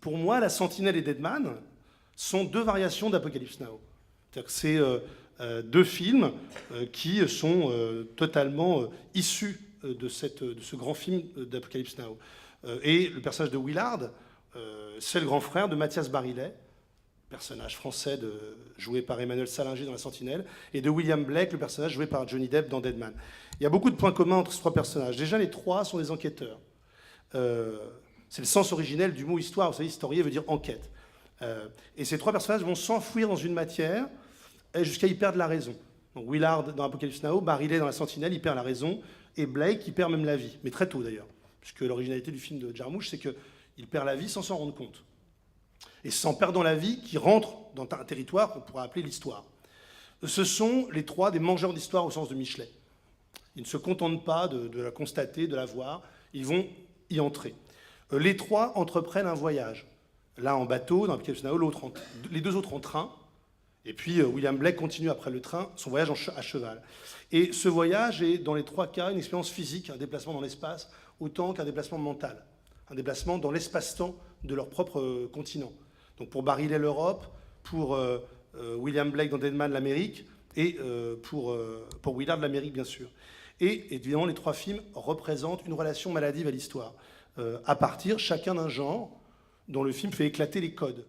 Pour moi, La Sentinelle et Deadman sont deux variations d'Apocalypse Now. C'est-à-dire que c'est deux films qui sont totalement issus de ce grand film d'Apocalypse Now. Et le personnage de Willard, c'est le grand frère de Mathias Barillet, personnage français joué par Emmanuel Salinger dans La Sentinelle, et de William Blake, le personnage joué par Johnny Depp dans Deadman. Il y a beaucoup de points communs entre ces trois personnages. Déjà, les trois sont des enquêteurs. C'est le sens originel du mot histoire. Vous savez, historien veut dire enquête. Et ces trois personnages vont s'enfouir dans une matière jusqu'à y perdre la raison. Donc Willard dans Apocalypse Now, Barillet dans La Sentinelle, il perd la raison, et Blake, il perd même la vie, mais très tôt d'ailleurs. Puisque l'originalité du film de Jarmusch, c'est qu'il perd la vie sans s'en rendre compte. Et c'est en perdant la vie qu'il rentre dans un territoire qu'on pourrait appeler l'histoire. Ce sont les trois des mangeurs d'histoire au sens de Michelet. Ils ne se contentent pas de la constater, de la voir, ils vont y entrer. Les trois entreprennent un voyage. L'un en bateau, dans Apocalypse Now, les deux autres en train. Et puis William Blake continue après le train son voyage à cheval. Et ce voyage est, dans les trois cas, une expérience physique, un déplacement dans l'espace, autant qu'un déplacement mental. Un déplacement dans l'espace-temps de leur propre continent. Donc pour Barillet, l'Europe, pour William Blake dans Deadman, l'Amérique, et pour Willard, l'Amérique, bien sûr. Et évidemment, les trois films représentent une relation maladive à l'histoire, à partir chacun d'un genre dont le film fait éclater les codes.